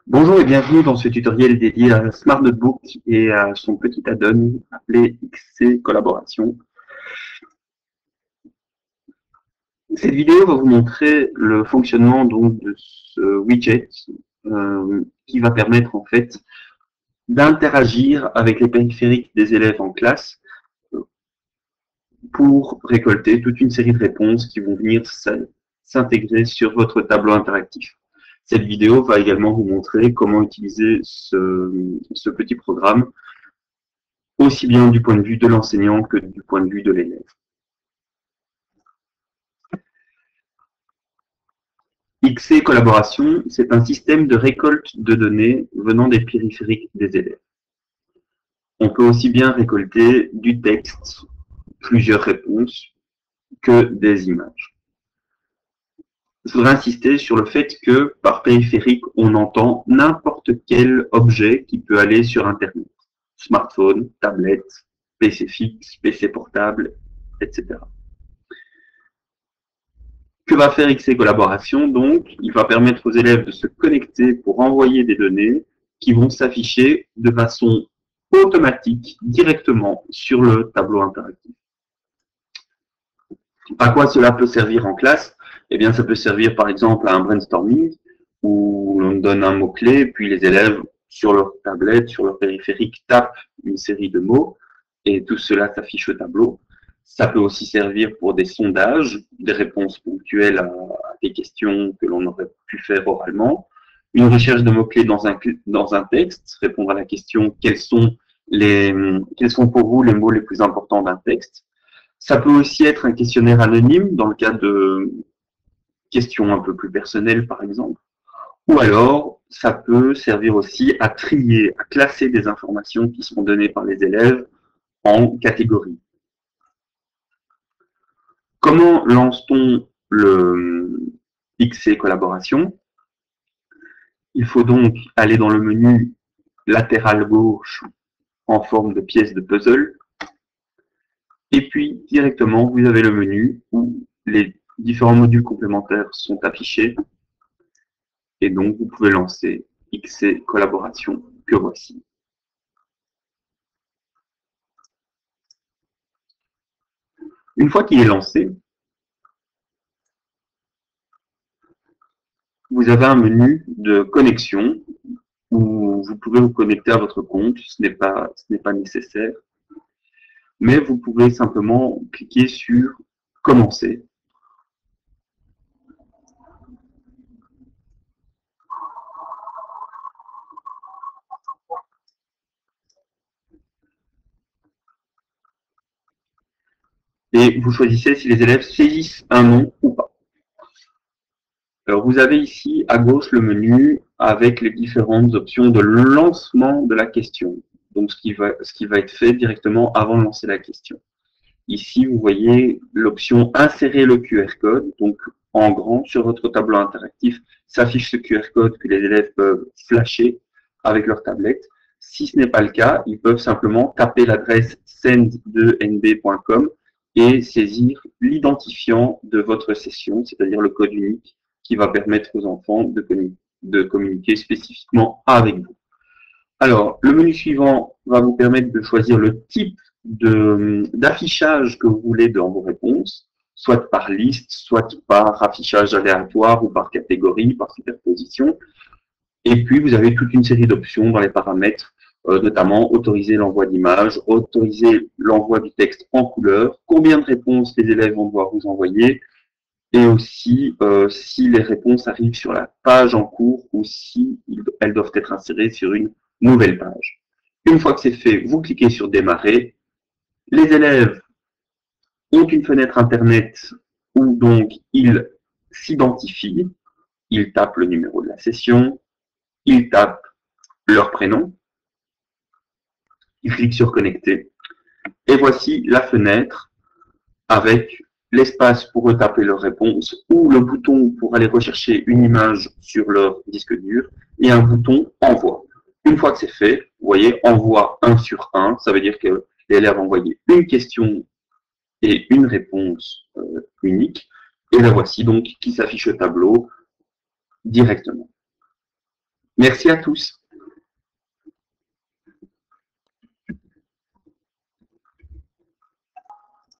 Bonjour et bienvenue dans ce tutoriel dédié à Smart Notebook et à son petit add-on appelé XC Collaboration. Cette vidéo va vous montrer le fonctionnement donc de ce widget qui va permettre en fait d'interagir avec les périphériques des élèves en classe pour récolter toute une série de réponses qui vont venir s'intégrer sur votre tableau interactif. Cette vidéo va également vous montrer comment utiliser ce petit programme aussi bien du point de vue de l'enseignant que du point de vue de l'élève. XC Collaboration, c'est un système de récolte de données venant des périphériques des élèves. On peut aussi bien récolter du texte, plusieurs réponses, que des images. Je voudrais insister sur le fait que par périphérique, on entend n'importe quel objet qui peut aller sur Internet. Smartphone, tablette, PC fixe, PC portable, etc. Que va faire XC Collaboration? Donc, il va permettre aux élèves de se connecter pour envoyer des données qui vont s'afficher de façon automatique directement sur le tableau interactif. À quoi cela peut servir en classe? Eh bien, ça peut servir par exemple à un brainstorming où l'on donne un mot-clé, puis les élèves sur leur tablette, sur leur périphérique, tapent une série de mots et tout cela s'affiche au tableau. Ça peut aussi servir pour des sondages, des réponses ponctuelles à des questions que l'on aurait pu faire oralement, une recherche de mots-clés dans un texte, répondre à la question quels sont pour vous les mots les plus importants d'un texte. Ça peut aussi être un questionnaire anonyme dans le cas de questions un peu plus personnelles, par exemple. Ou alors, ça peut servir aussi à trier, à classer des informations qui sont données par les élèves en catégories. Comment lance-t-on le XC Collaboration? Il faut donc aller dans le menu latéral gauche en forme de pièce de puzzle. Et puis, directement, vous avez le menu où les différents modules complémentaires sont affichés. Et donc, vous pouvez lancer XC Collaboration que voici. Une fois qu'il est lancé, vous avez un menu de connexion où vous pouvez vous connecter à votre compte. Ce n'est pas nécessaire. Mais vous pouvez simplement cliquer sur Commencer. Et vous choisissez si les élèves saisissent un nom ou pas. Alors vous avez ici à gauche le menu avec les différentes options de lancement de la question. Donc ce qui va être fait directement avant de lancer la question. Ici, vous voyez l'option insérer le QR code. Donc en grand sur votre tableau interactif s'affiche ce QR code que les élèves peuvent flasher avec leur tablette. Si ce n'est pas le cas, ils peuvent simplement taper l'adresse send2nb.com et saisir l'identifiant de votre session, c'est-à-dire le code unique qui va permettre aux enfants de communiquer spécifiquement avec vous. Alors, le menu suivant va vous permettre de choisir le type d'affichage que vous voulez dans vos réponses, soit par liste, soit par affichage aléatoire ou par catégorie, par superposition. Et puis, vous avez toute une série d'options dans les paramètres, notamment autoriser l'envoi d'images, autoriser l'envoi du texte en couleur, combien de réponses les élèves vont devoir vous envoyer, et aussi si les réponses arrivent sur la page en cours ou si elles doivent être insérées sur une nouvelle page. Une fois que c'est fait, vous cliquez sur Démarrer. Les élèves ont une fenêtre Internet où donc ils s'identifient, ils tapent le numéro de la session, ils tapent leur prénom, ils cliquent sur Connecter. Et voici la fenêtre avec l'espace pour retaper leur réponse ou le bouton pour aller rechercher une image sur leur disque dur et un bouton Envoi. Une fois que c'est fait, vous voyez, Envoi 1 sur 1, ça veut dire que l'élève a envoyé une question et une réponse unique. Et la voici donc qui s'affiche au tableau directement. Merci à tous.